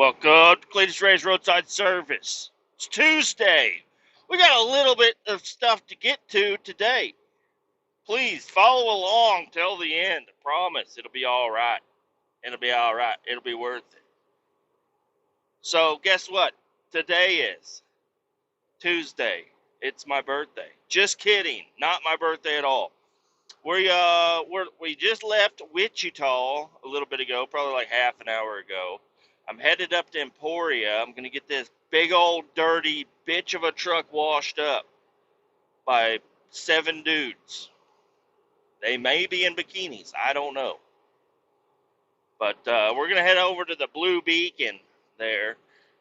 Welcome to Kletus Roadside Service. It's Tuesday. We got a little bit of stuff to get to today. Please follow along till the end. I promise it'll be all right. It'll be all right. It'll be worth it. So guess what? Today is Tuesday. It's my birthday. Just kidding. Not my birthday at all. We just left Wichita a little bit ago, probably like half an hour ago. I'm headed up to Emporia. I'm going to get this big old dirty bitch of a truck washed up by 7 dudes. They may be in bikinis. I don't know. But we're going to head over to the Blue Beacon there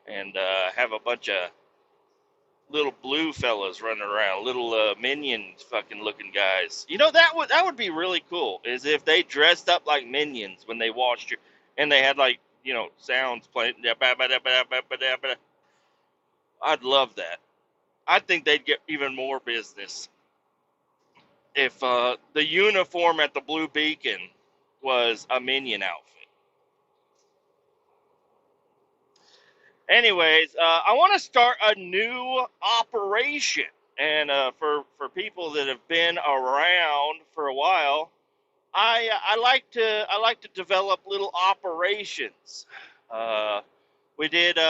and have a bunch of little blue fellas running around, little minions fucking looking guys. You know, that would be really cool, is if they dressed up like minions when they washed your, and they had like, you know, sounds playing. I'd love that. I think they'd get even more business if the uniform at the Blue Beacon was a minion outfit. Anyways, I want to start a new operation. And for people that have been around for a while, I like to develop little operations. We did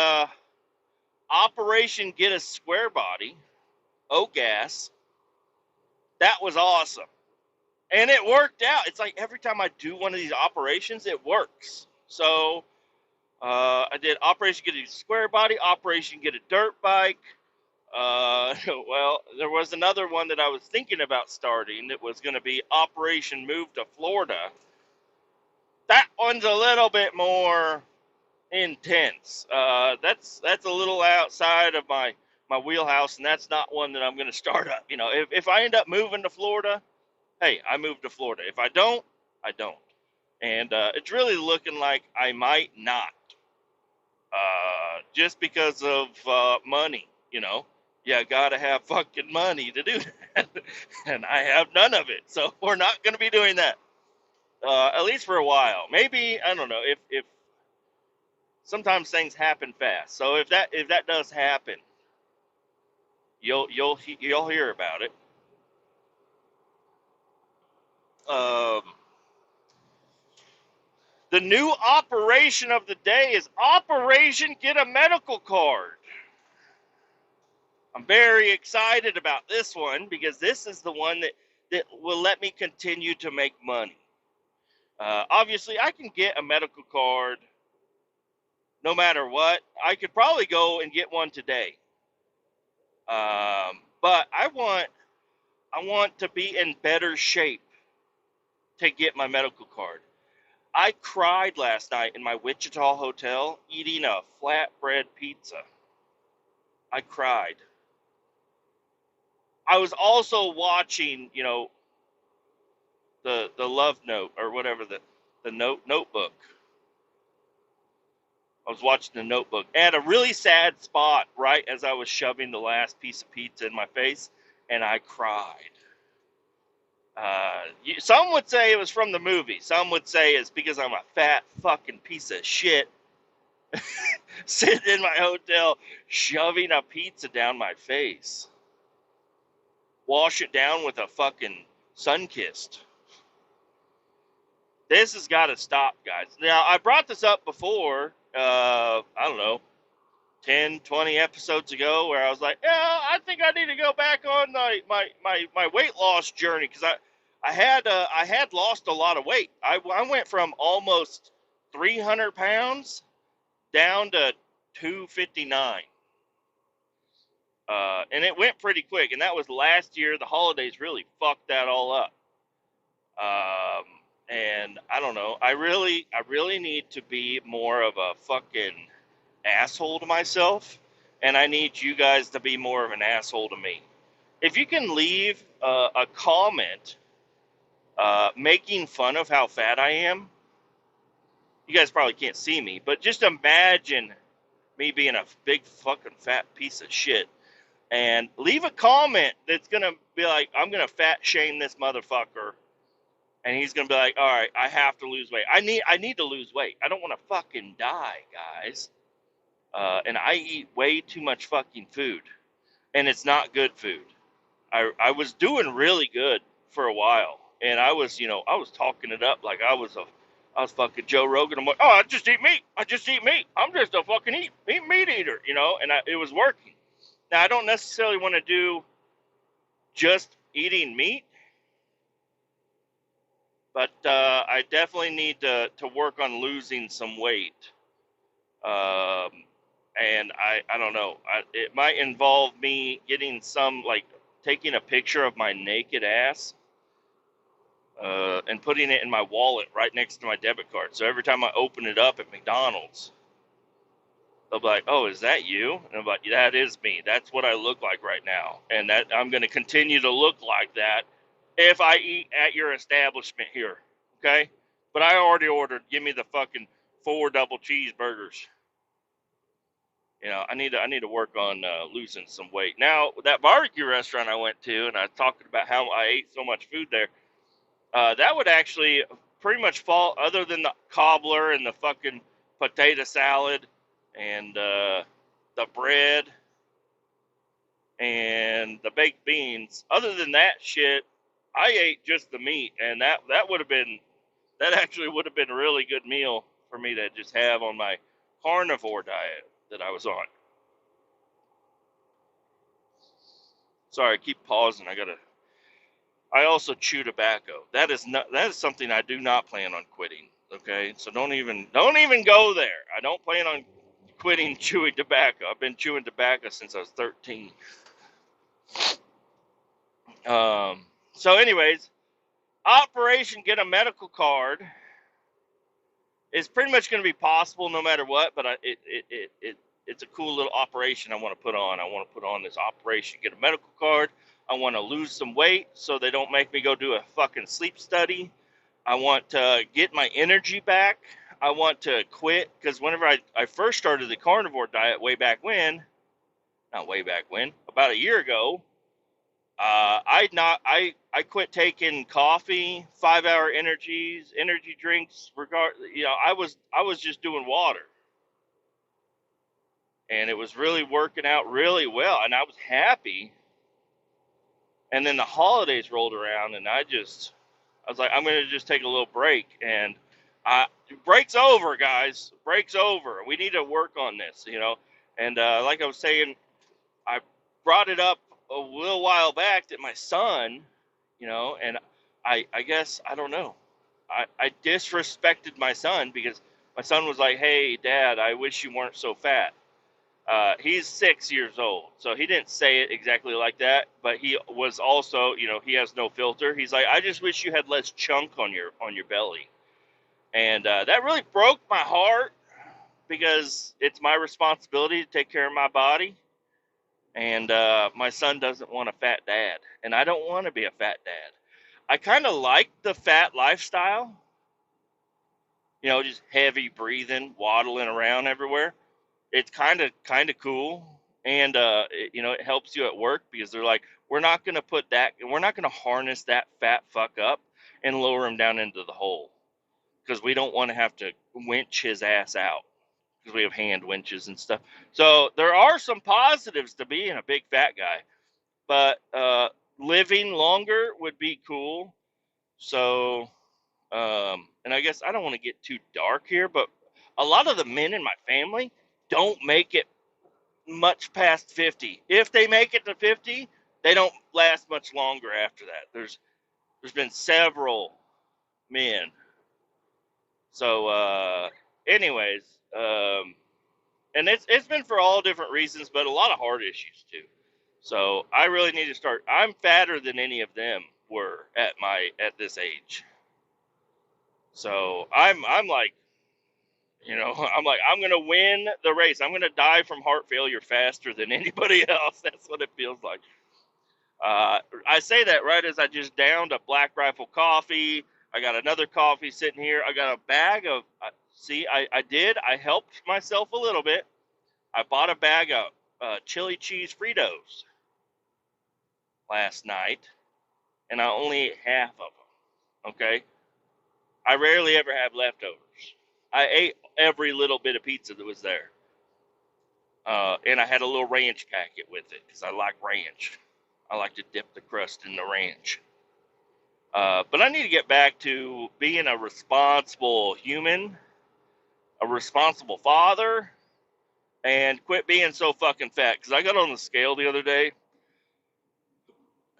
Operation Get a Square Body, OGAS. That was awesome, and it worked out. It's like every time I do one of these operations, it works. So I did Operation Get a Square Body, Operation Get a Dirt Bike. Well, there was another one that I was thinking about starting. It was going to be Operation Move to Florida. That one's a little bit more intense. That's a little outside of my wheelhouse, and that's not one that I'm going to start up. You know, if I end up moving to Florida, hey, I moved to Florida. If I don't, I don't. And it's really looking like I might not. Just because of money, you know. You gotta have fucking money to do that. And I have none of it. So we're not gonna be doing that. At least for a while. Maybe, I don't know, if sometimes things happen fast. So if that does happen, you'll hear about it. The new operation of the day is Operation Get a Medical Card. I'm very excited about this one because this is the one that will let me continue to make money. Obviously, I can get a medical card no matter what. I could probably go and get one today. But I want to be in better shape to get my medical card. I cried last night in my Wichita hotel eating a flatbread pizza. I cried. I was also watching, you know, the Love Note or whatever the notebook. I was watching the Notebook at a really sad spot right as I was shoving the last piece of pizza in my face, and I cried. Some would say it was from the movie. Some would say it's because I'm a fat fucking piece of shit sitting in my hotel shoving a pizza down my face. Wash it down with a fucking Sunkist. This has got to stop, guys. Now, I brought this up before, I don't know, 10, 20 episodes ago, where I was like, yeah, I think I need to go back on my weight loss journey, because I had lost a lot of weight. I went from almost 300 pounds down to 259. And it went pretty quick, and that was last year. The holidays really fucked that all up. And I don't know. I really need to be more of a fucking asshole to myself, and I need you guys to be more of an asshole to me. If you can leave a comment making fun of how fat I am, you guys probably can't see me, but just imagine me being a big fucking fat piece of shit, and leave a comment that's gonna be like, I'm gonna fat shame this motherfucker. And he's going to be like, all right, I have to lose weight. I need to lose weight. I don't want to fucking die, guys. And I eat way too much fucking food, and it's not good food. I was doing really good for a while, and I was talking it up like I was fucking Joe Rogan. I'm like, oh, I just eat meat. I just eat meat. I'm just a fucking eat meat eater, and it was working. Now I don't necessarily want to do just eating meat, but I definitely need to work on losing some weight. Um, and I don't know. It might involve me getting some, like, taking a picture of my naked ass and putting it in my wallet right next to my debit card. So every time I open it up at McDonald's, they'll be like, "Oh, is that you?" And I'm like, "That is me. That's what I look like right now, and that I'm going to continue to look like that if I eat at your establishment here." Okay, but I already ordered. Give me the fucking 4 double cheeseburgers. I need to work on losing some weight. Now, that barbecue restaurant I went to, and I was talking about how I ate so much food there, that would actually pretty much fall, other than the cobbler and the fucking potato salad and the bread and the baked beans. Other than that shit, I ate just the meat, and that actually would have been a really good meal for me to just have on my carnivore diet that I was on. Sorry, I keep pausing. I also chew tobacco. That is something I do not plan on quitting. Okay, so don't even go there. I don't plan on quitting chewing tobacco. I've been chewing tobacco since I was 13. So anyways, Operation Get a Medical Card is pretty much going to be possible no matter what. But it's a cool little operation I want to put on. I want to put on this Operation Get a Medical Card. I want to lose some weight so they don't make me go do a fucking sleep study. I want to get my energy back. I want to quit, because whenever I first started the carnivore diet not way back when, about a year ago, I quit taking coffee, 5-hour energy drinks. I was just doing water, and it was really working out really well, and I was happy. And then the holidays rolled around, and I was like, I'm going to just take a little break. And break's over, guys. Break's over. We need to work on this. And like I was saying, I brought it up a little while back that my son, and I guess, I don't know. I disrespected my son, because my son was like, hey, Dad, I wish you weren't so fat. He's 6 years old, so he didn't say it exactly like that, but he was also, he has no filter. He's like, I just wish you had less chunk on your belly, and that really broke my heart, because it's my responsibility to take care of my body, and my son doesn't want a fat dad, and I don't want to be a fat dad. I kind of like the fat lifestyle, just heavy breathing, waddling around everywhere. It's kind of cool, and it helps you at work, because they're like, we're not going to harness that fat fuck up and lower him down into the hole, because we don't want to have to winch his ass out, because we have hand winches and stuff. So there are some positives to being a big fat guy, but living longer would be cool. So and I guess I don't want to get too dark here, but a lot of the men in my family don't make it much past 50. If they make it to 50, they don't last much longer after that. There's been several men. So anyways, and it's been for all different reasons, but a lot of heart issues too. So I really need to start. I'm fatter than any of them were at this age. So I'm like, I'm gonna win the race. I'm gonna die from heart failure faster than anybody else. That's what it feels like. I say that right as I just downed a Black Rifle coffee. I got another coffee sitting here. I got a bag of. I helped myself a little bit. I bought a bag of chili cheese Fritos last night, and I only ate half of them. Okay, I rarely ever have leftovers. I ate every little bit of pizza that was there. And I had a little ranch packet with it because I like ranch. I like to dip the crust in the ranch. But I need to get back to being a responsible human, a responsible father, and quit being so fucking fat. Because I got on the scale the other day,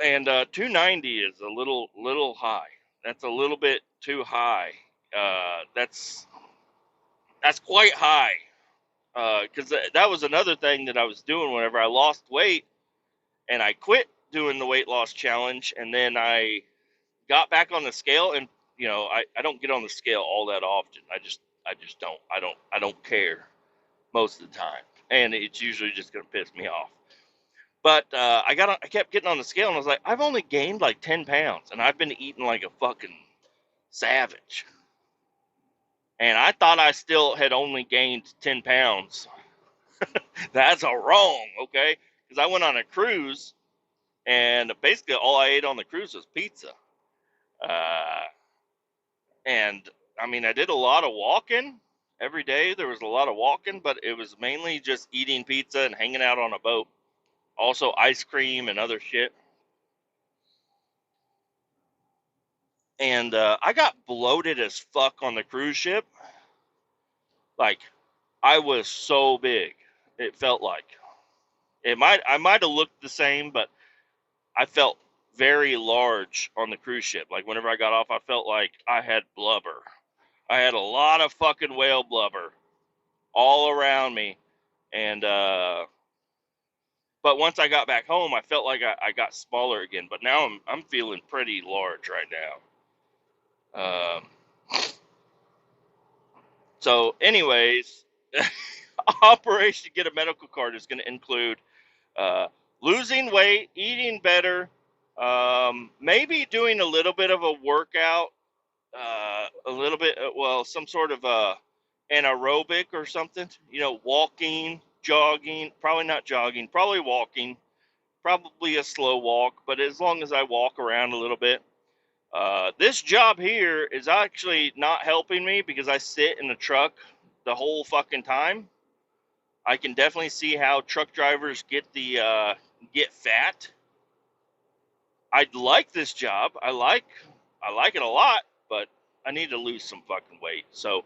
and 290 is a little high. That's a little bit too high. That's quite high. Because that was another thing that I was doing whenever I lost weight, and I quit doing the weight loss challenge, and then I got back on the scale, and I don't get on the scale all that often. I just don't care most of the time, and it's usually just gonna piss me off. But I kept getting on the scale, and I was like, I've only gained like 10 pounds, and I've been eating like a fucking savage. And I thought I still had only gained 10 pounds. That's a wrong, okay? Because I went on a cruise, and basically all I ate on the cruise was pizza. Uh, and I mean, I did a lot of walking every day. There was a lot of walking, but it was mainly just eating pizza and hanging out on a boat. Also, ice cream and other shit. And I got bloated as fuck on the cruise ship. Like, I was so big. It felt like I might have looked the same, but I felt very large on the cruise ship. Like, whenever I got off, I felt like I had blubber. I had a lot of fucking whale blubber all around me, and but once I got back home, I felt like I got smaller again. But now I'm feeling pretty large right now. So, anyways, Operation Get a Medical Card is going to include uh, losing weight, eating better, maybe doing a little bit of a workout, a little bit, well, some sort of an aerobic or something. Walking, jogging, probably not jogging, probably walking, probably a slow walk, but as long as I walk around a little bit. This job here is actually not helping me because I sit in the truck the whole fucking time. I can definitely see how truck drivers get fat. I like this job. I like it a lot, but I need to lose some fucking weight. So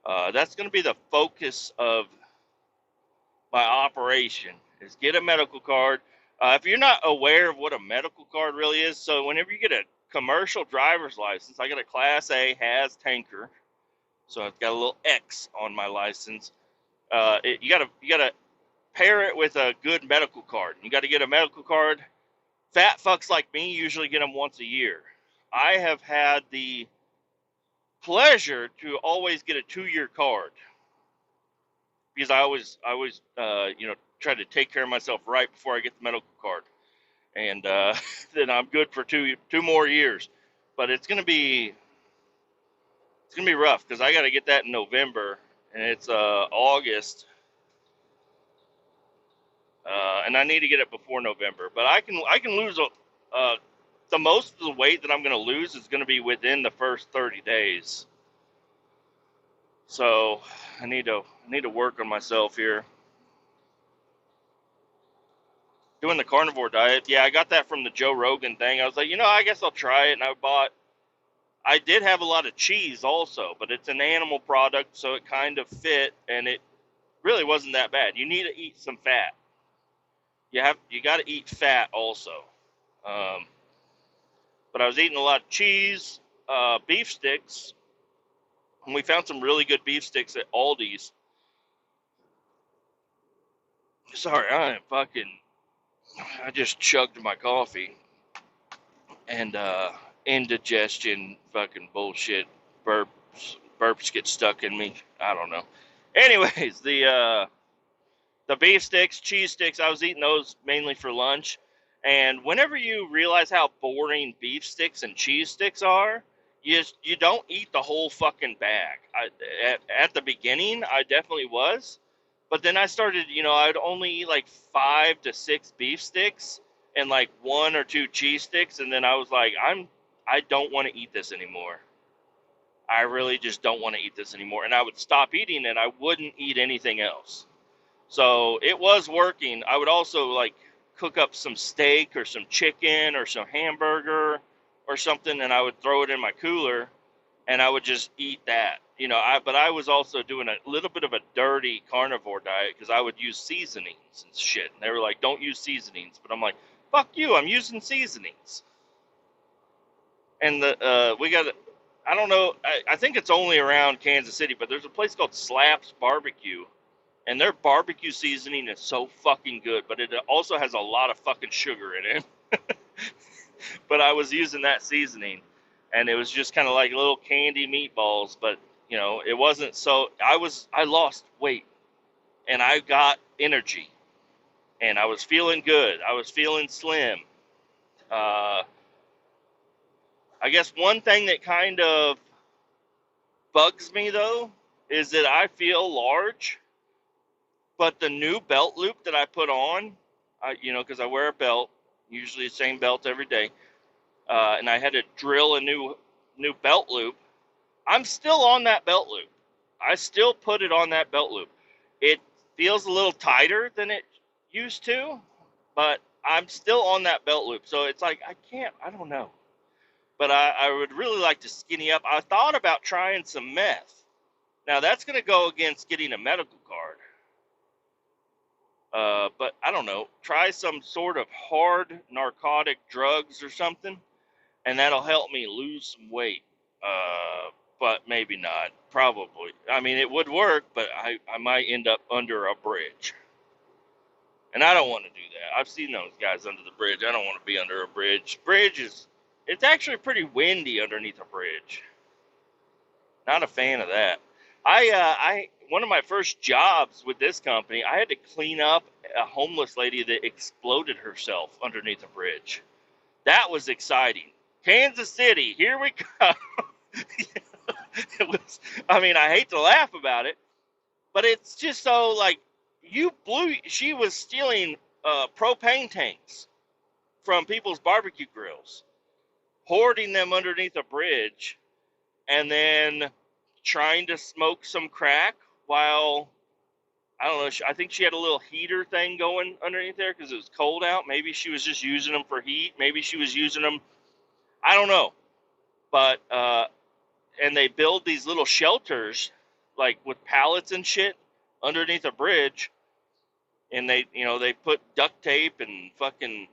that's going to be the focus of my operation is get a medical card. If you're not aware of what a medical card really is, so whenever you get a commercial driver's license, I got a Class A has tanker, so I've got a little X on my license. You gotta pair it with a good medical card. You got to get a medical card. Fat fucks like me usually get them once a year. I have had the pleasure to always get a 2-year card because I always try to take care of myself right before I get the medical card, and then I'm good for two more years. But it's gonna be rough because I got to get that in November, and it's August, and I need to get it before November. But I can lose the most of the weight that I'm going to lose is going to be within the first 30 days. So I need to work on myself here. Doing the carnivore diet, yeah, I got that from the Joe Rogan thing. I was like, I guess I'll try it, and I did have a lot of cheese also, but it's an animal product, so it kind of fit, and it really wasn't that bad. You need to eat some fat. You got to eat fat also. Um, but I was eating a lot of cheese, beef sticks, and we found some really good beef sticks at Aldi's. Sorry, I just chugged my coffee, and indigestion fucking bullshit burps get stuck in me. I don't know. Anyways, the beef sticks, cheese sticks, I was eating those mainly for lunch. And whenever you realize how boring beef sticks and cheese sticks are, you don't eat the whole fucking bag. At the beginning, I definitely was. But then I started, I'd only eat like 5 to 6 beef sticks and like 1 or 2 cheese sticks. And then I was like, I don't want to eat this anymore. I really just don't want to eat this anymore. And I would stop eating and I wouldn't eat anything else. So it was working. I would also like cook up some steak or some chicken or some hamburger or something, and I would throw it in my cooler, and I would just eat that. But I was also doing a little bit of a dirty carnivore diet because I would use seasonings and shit. And they were like, "Don't use seasonings," but I'm like, "Fuck you! I'm using seasonings." And we got, I don't know, I think it's only around Kansas City, but there's a place called Slaps Barbecue, and their barbecue seasoning is so fucking good, but it also has a lot of fucking sugar in it. But I was using that seasoning, and it was just kind of like little candy meatballs, but it wasn't so. I lost weight, and I got energy, and I was feeling good. I was feeling slim. Uh, I guess one thing that kind of bugs me though is that I feel large, but the new belt loop that I put on, because I wear a belt, usually the same belt every day, and I had to drill a new belt loop. I'm still on that belt loop. I still put it on that belt loop. It feels a little tighter than it used to, but I'm still on that belt loop. So it's like, I don't know. But I would really like to skinny up. I thought about trying some meth. Now, that's going to go against getting a medical card. But I don't know. Try some sort of hard narcotic drugs or something, and that'll help me lose some weight. But maybe not. Probably. I mean, it would work, but I might end up under a bridge. And I don't want to do that. I've seen those guys under the bridge. I don't want to be under a bridge. It's actually pretty windy underneath a bridge. Not a fan of that. One of my first jobs with this company, I had to clean up a homeless lady that exploded herself underneath a bridge. That was exciting. Kansas City, here we go. I hate to laugh about it, but it's just so like she was stealing propane tanks from people's barbecue grills, hoarding them underneath a bridge, and then trying to smoke some crack while, I don't know, I think she had a little heater thing going underneath there because it was cold out. Maybe she was just using them for heat. Maybe she was using them, I don't know. But, and they build these little shelters, like with pallets and shit, underneath a bridge. And they put duct tape and fucking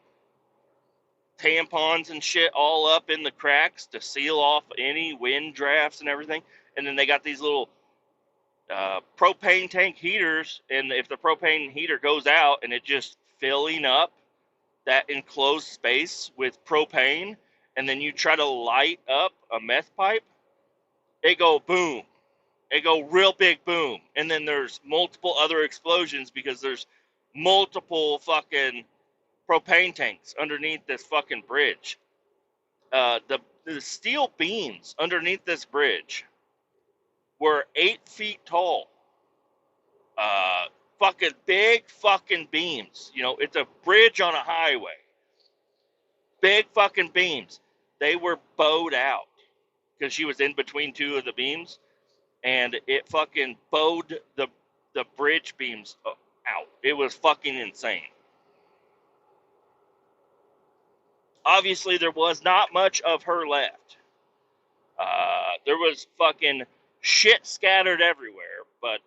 tampons and shit all up in the cracks to seal off any wind drafts and everything. And then they got these little propane tank heaters, and if the propane heater goes out and it just filling up that enclosed space with propane, and then you try to light up a meth pipe, it go boom. It go real big boom. And then there's multiple other explosions because there's multiple fucking propane tanks underneath this fucking bridge. The steel beams underneath this bridge were 8 feet tall. Fucking big fucking beams. It's a bridge on a highway. Big fucking beams. They were bowed out because she was in between two of the beams, and it fucking bowed the bridge beams out. It was fucking insane. Obviously, there was not much of her left. There was fucking shit scattered everywhere, but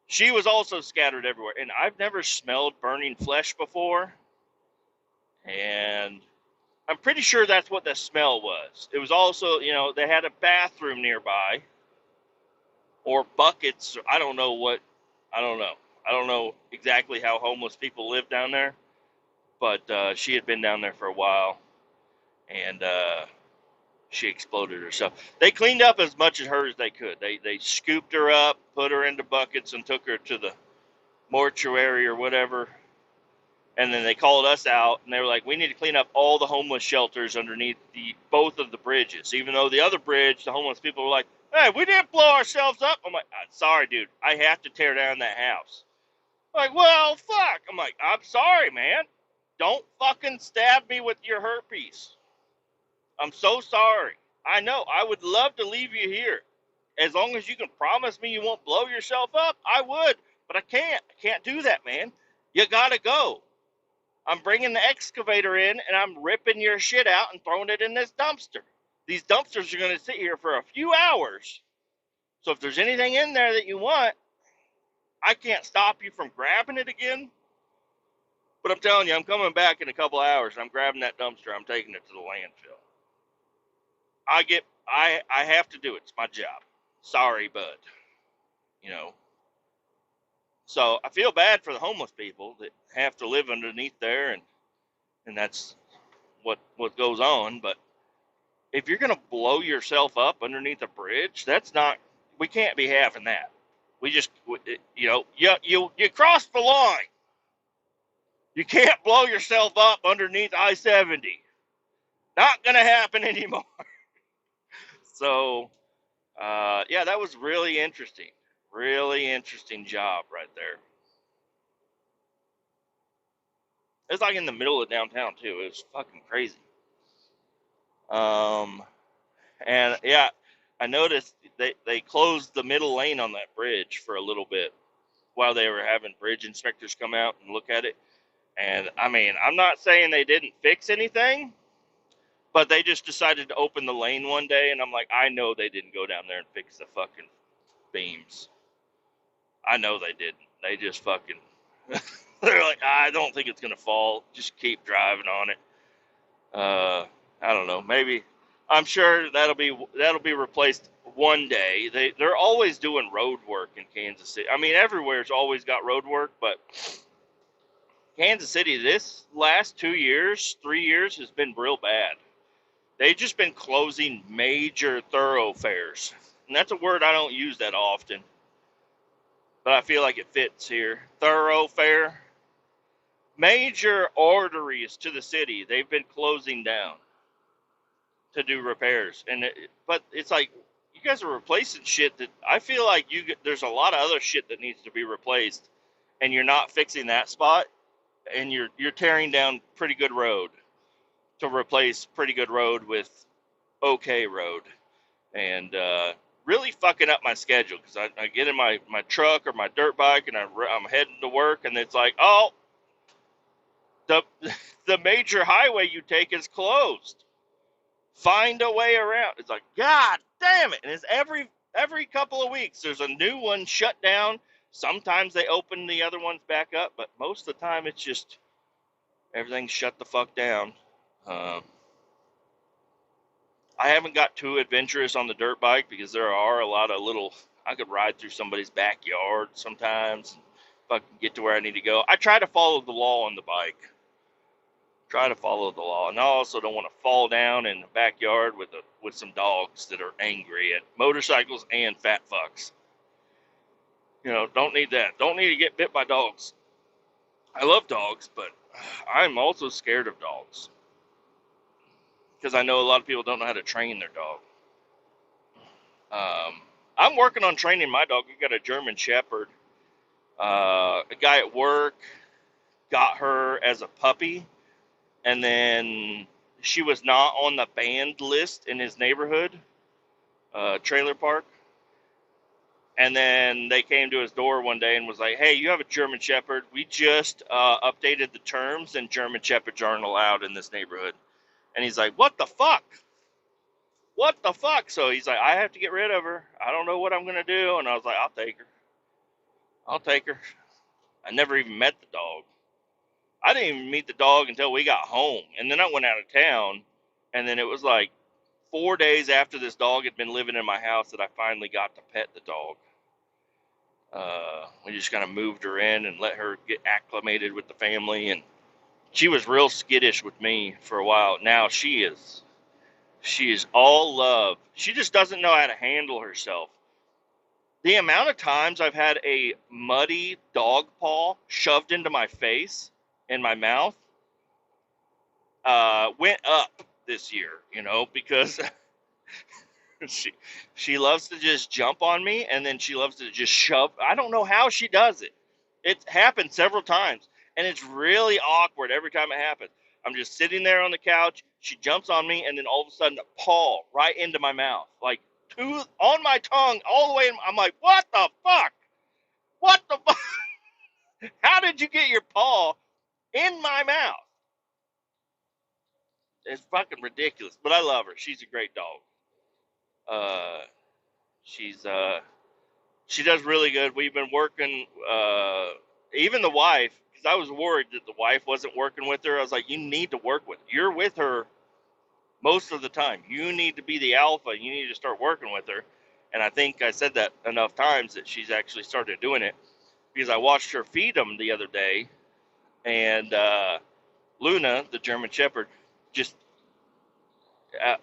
she was also scattered everywhere. And I've never smelled burning flesh before, and I'm pretty sure that's what the smell was. It was also, they had a bathroom nearby, or buckets. I don't know. I don't know exactly how homeless people live down there, but she had been down there for a while, and she exploded herself. They cleaned up as much of her as they could. They scooped her up, put her into buckets, and took her to the mortuary or whatever. And then they called us out, and they were like, we need to clean up all the homeless shelters underneath both of the bridges. Even though the other bridge, the homeless people were like, hey, we didn't blow ourselves up. I'm like, sorry, dude. I have to tear down that house. I'm like, well, fuck. I'm like, I'm sorry, man. Don't fucking stab me with your herpes. I'm so sorry. I know. I would love to leave you here. as long as you can promise me you won't blow yourself up, I would. But I can't. I can't do that, man. You gotta go. I'm bringing the excavator in, and I'm ripping your shit out and throwing it in this dumpster. These dumpsters are going to sit here for a few hours. So if there's anything in there that you want, I can't stop you from grabbing it again. But I'm telling you, I'm coming back in a couple hours, and I'm grabbing that dumpster. I'm taking it to the landfill. I have to do it. It's my job. Sorry, bud. You know. So I feel bad for the homeless people that have to live underneath there, and that's what goes on. But if you're going to blow yourself up underneath a bridge, that's not, we can't be having that. We just, you know, you crossed the line. You can't blow yourself up underneath I-70. Not going to happen anymore. So, yeah, that was really interesting. Really interesting job right there. It's like in the middle of downtown, too. It was fucking crazy. And, yeah, I noticed they closed the middle lane on that bridge for a little bit while they were having bridge inspectors come out and look at it. And, I mean, I'm not saying they didn't fix anything, but they just decided to open the lane one day, and I'm like, I know they didn't go down there and fix the fucking beams. I know they didn't. They just fucking, they're like, I don't think it's going to fall. Just keep driving on it. I don't know. Maybe, I'm sure that'll be replaced one day. They're always doing road work in Kansas City. I mean, everywhere's always got road work, but Kansas City, this last 2 years, 3 years has been real bad. They've just been closing major thoroughfares. And that's a word I don't use that often, but I feel like it fits here. Thoroughfare. Major arteries to the city, they've been closing down to do repairs. But it's like, you guys are replacing shit that I feel like there's a lot of other shit that needs to be replaced, and you're not fixing that spot, and you're tearing down pretty good road to replace pretty good road with okay road, and really fucking up my schedule, because I get in my truck or my dirt bike, and I'm heading to work, and it's like, oh, the major highway you take is closed. Find a way around. It's like, God damn it. And it's every couple of weeks there's a new one shut down. Sometimes they open the other ones back up, but most of the time it's just everything's shut the fuck down. I haven't got too adventurous on the dirt bike, because there are a lot of little, I could ride through somebody's backyard sometimes, fucking get to where I need to go. I try to follow the law on the bike. Try to follow the law. And I also don't want to fall down in the backyard with some dogs that are angry at motorcycles and fat fucks. You know, don't need that. Don't need to get bit by dogs. I love dogs, but I'm also scared of dogs, because I know a lot of people don't know how to train their dog. I'm working on training my dog. I got a German Shepherd. A guy at work got her as a puppy, and then she was not on the banned list in his neighborhood trailer park. And then they came to his door one day and was like, hey, you have a German Shepherd. We just updated the terms, and German Shepherds aren't allowed in this neighborhood. And he's like, what the fuck? What the fuck? So he's like, I have to get rid of her. I don't know what I'm going to do. And I was like, I'll take her. I'll take her. I never even met the dog. I didn't even meet the dog until we got home. And then I went out of town. And then it was like 4 days after this dog had been living in my house that I finally got to pet the dog. We just kind of moved her in and let her get acclimated with the family. And she was real skittish with me for a while. Now she is all love. She just doesn't know how to handle herself. The amount of times I've had a muddy dog paw shoved into my face and my mouth went up this year, you know, because she loves to just jump on me, and then she loves to just shove. I don't know how she does it. It's happened several times, and it's really awkward every time it happens. I'm just sitting there on the couch. She jumps on me, and then all of a sudden, a paw right into my mouth. Like, on my tongue all the way. I'm like, what the fuck? What the fuck? How did you get your paw in my mouth? It's fucking ridiculous, but I love her. She's a great dog. Uh, she's she does really good. We've been working, even the wife, because I was worried that the wife wasn't working with her. I was like, you need to work with her. You're with her most of the time. You need to be the alpha. You need to start working with her. And I think I said that enough times that she's actually started doing it, because I watched her feed them the other day, and Luna, the German Shepherd, just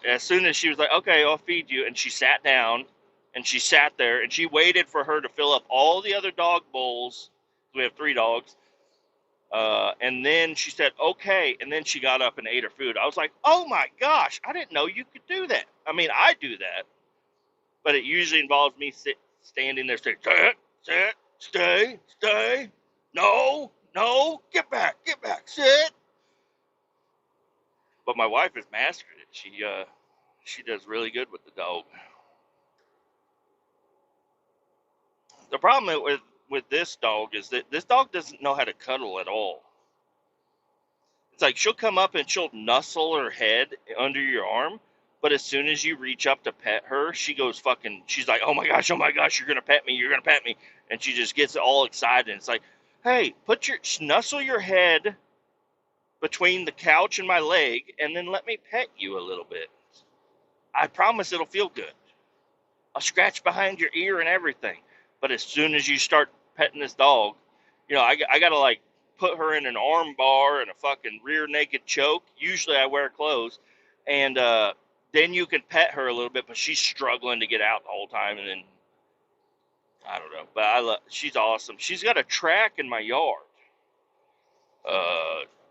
as soon as she was like, okay, I'll feed you, and she sat down, and she sat there, and she waited for her to fill up all the other dog bowls. We have 3 dogs. And then she said, okay, and then she got up and ate her food. I was like, oh my gosh, I didn't know you could do that. I mean, I do that, but it usually involves me standing there saying, sit, stay, no, get back, sit. But my wife has mastered it. She does really good with the dog. The problem with this dog is that this dog doesn't know how to cuddle at all. It's like she'll come up and she'll nuzzle her head under your arm, but as soon as you reach up to pet her, she goes fucking, she's like, oh my gosh, you're gonna pet me, and she just gets all excited. And it's like, hey, nuzzle your head between the couch and my leg, and then let me pet you a little bit. I promise it'll feel good. I'll scratch behind your ear and everything. But as soon as you start petting this dog, I gotta like put her in an arm bar and a fucking rear naked choke. Usually I wear clothes, and then you can pet her a little bit, but she's struggling to get out the whole time. And then I don't know, but she's awesome. She's got a track in my yard,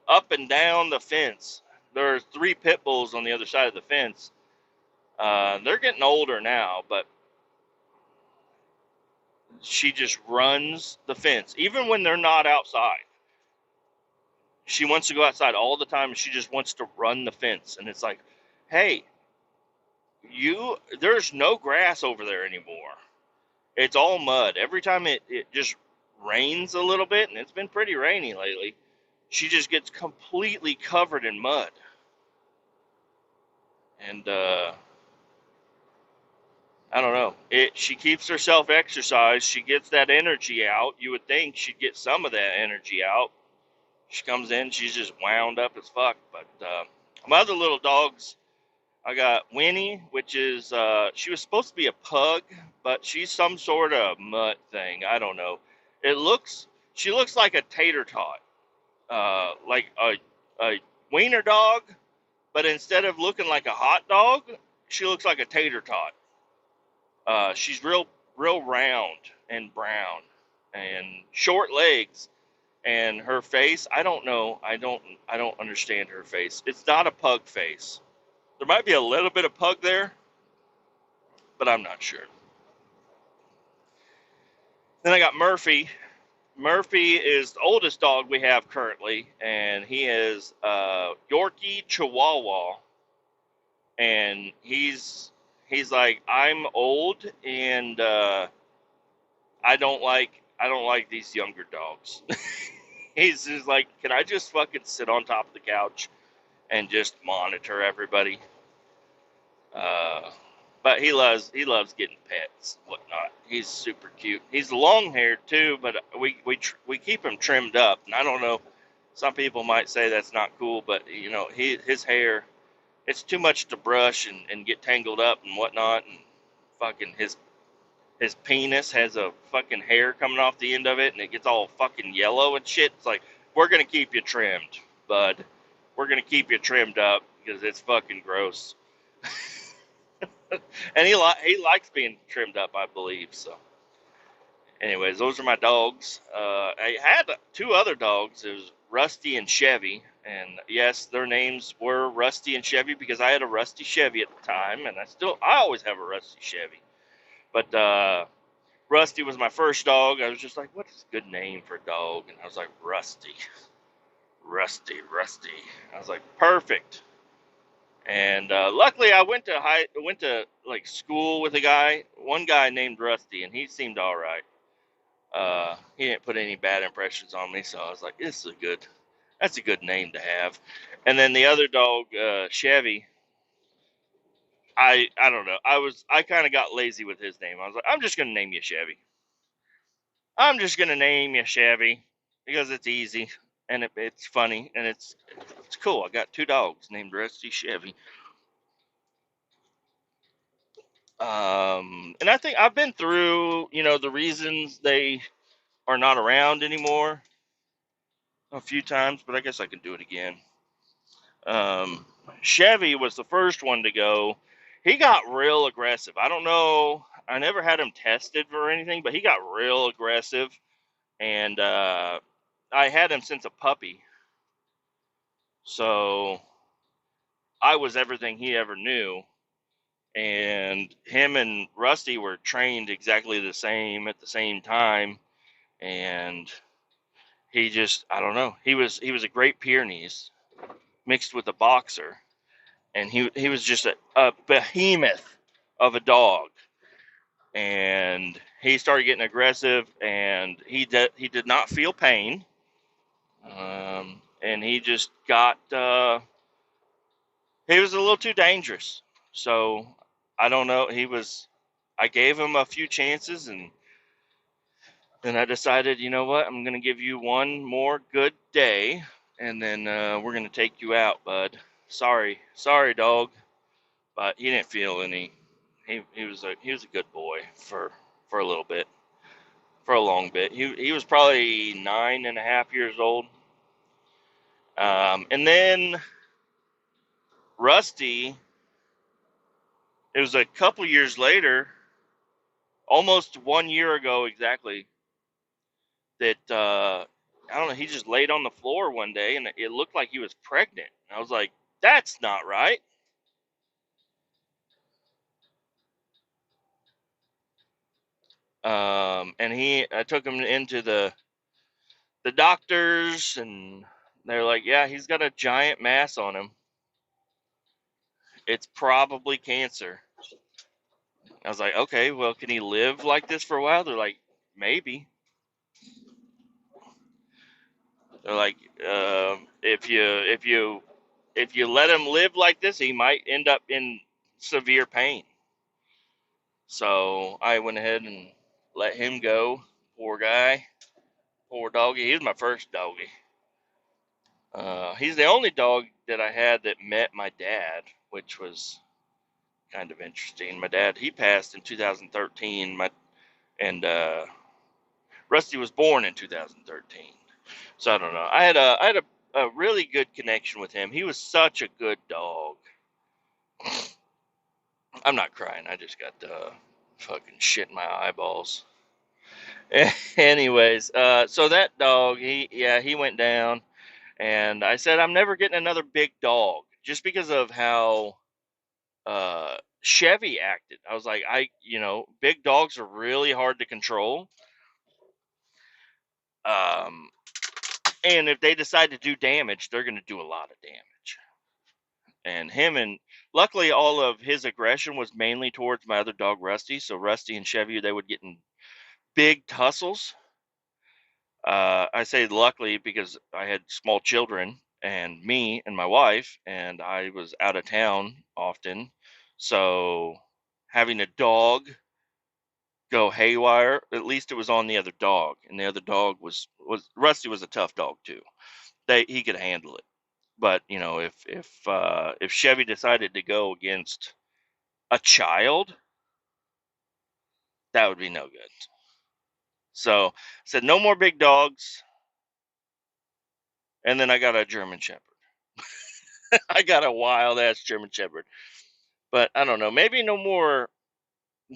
up and down the fence. There are 3 pit bulls on the other side of the fence. They're getting older now, but she just runs the fence, even when they're not outside. She wants to go outside all the time, and she just wants to run the fence. And it's like, hey, there's no grass over there anymore. It's all mud. Every time it just rains a little bit, and it's been pretty rainy lately, she just gets completely covered in mud. And I don't know. She keeps herself exercised. She gets that energy out. You would think she'd get some of that energy out. She comes in, she's just wound up as fuck. But my other little dogs, I got Winnie, which is, she was supposed to be a pug, but she's some sort of mutt thing. I don't know. She looks like a tater tot, like a wiener dog, but instead of looking like a hot dog, she looks like a tater tot. She's real round and brown and short legs. And her face, I don't know. I don't understand her face. It's not a pug face. There might be a little bit of pug there, but I'm not sure. Then I got Murphy. Murphy is the oldest dog we have currently, and he is Yorkie Chihuahua. And he's like, I'm old, and I don't like these younger dogs. He's just like, can I just fucking sit on top of the couch and just monitor everybody? But he loves getting pets, whatnot. He's super cute. He's long haired too, but we keep him trimmed up. And I don't know, some people might say that's not cool, but his hair, it's too much to brush and get tangled up and whatnot. And fucking his penis has a fucking hair coming off the end of it, and it gets all fucking yellow and shit. It's like, we're going to keep you trimmed, bud. We're going to keep you trimmed up because it's fucking gross. And he likes being trimmed up, I believe. So anyways, those are my dogs. I had 2 other dogs. It was Rusty and Chevy. And yes, their names were Rusty and Chevy because I had a Rusty Chevy at the time, and I always have a Rusty Chevy. But Rusty was my first dog. I was just like, what is a good name for a dog? And I was like, Rusty. I was like, perfect. And luckily, I went to like school with a guy, one guy named Rusty, and he seemed all right. He didn't put any bad impressions on me, so I was like, that's a good name to have. And then the other dog, Chevy, I don't know. I kind of got lazy with his name. I was like, I'm just gonna name you Chevy. I'm just gonna name you Chevy because it's easy and it's funny and it's cool. I got two dogs named Rusty Chevy. And I think I've been through, the reasons they are not around anymore a few times, but I guess I can do it again. Um, Chevy was the first one to go. He got real aggressive. I don't know. I never had him tested for anything, but he got real aggressive. And I had him since a puppy. So I was everything he ever knew. And him and Rusty were trained exactly the same at the same time. And he just, I don't know. He was a Great Pyrenees mixed with a boxer. And he was just a behemoth of a dog. And he started getting aggressive, and he did not feel pain. And he just got he was a little too dangerous. So I don't know. I gave him a few chances, and then I decided, you know what? I'm gonna give you one more good day, and then we're gonna take you out, bud. Sorry, dog. But he didn't feel any. He was a good boy for a little bit, for a long bit. He was probably 9.5 years old. And then Rusty, it was a couple years later, almost 1 year ago exactly, that I don't know. He just laid on the floor one day, and it looked like he was pregnant. I was like, "That's not right." And I took him into the doctors, and they're like, "Yeah, he's got a giant mass on him. It's probably cancer." I was like, "Okay, well, can he live like this for a while?" They're like, "Maybe." They're like, if you let him live like this, he might end up in severe pain." So I went ahead and let him go. Poor guy, poor doggy. He was my first doggy. He's the only dog that I had that met my dad, which was kind of interesting. My dad, he passed in 2013. And Rusty was born in 2013. So I don't know. I had a really good connection with him. He was such a good dog. I'm not crying. I just got fucking shit in my eyeballs. Anyways, so that dog, he went down, and I said I'm never getting another big dog just because of how Chevy acted. I was like, big dogs are really hard to control. Um, and if they decide to do damage, they're going to do a lot of damage. And luckily, all of his aggression was mainly towards my other dog, Rusty. So Rusty and Chevy, they would get in big tussles. I say luckily because I had small children and me and my wife, and I was out of town often. So having a dog go haywire, at least it was on the other dog, and the other dog was Rusty was a tough dog too. He could handle it. But if Chevy decided to go against a child, that would be no good. So I said no more big dogs, and then I got a German Shepherd. I got a wild ass German Shepherd. But I don't know, maybe no more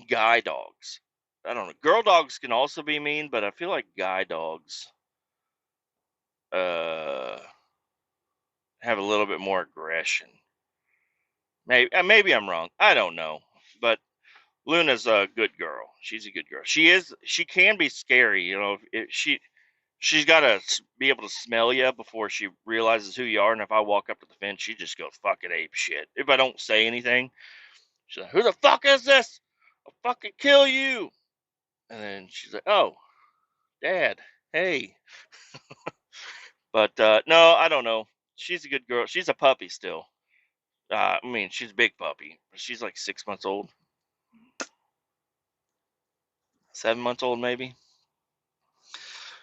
guy dogs. I don't know. Girl dogs can also be mean, but I feel like guy dogs uh have a little bit more aggression. Maybe I'm wrong. I don't know. But Luna's a good girl. She's a good girl. She can be scary, if She's got to be able to smell you before she realizes who you are. And if I walk up to the fence, she just goes fucking ape shit. If I don't say anything, she's like, "Who the fuck is this? I'll fucking kill you." And then she's like, "Oh, Dad, hey." But no, I don't know. She's a good girl. She's a puppy still. I mean, she's a big puppy. She's like 6 months old, 7 months old maybe.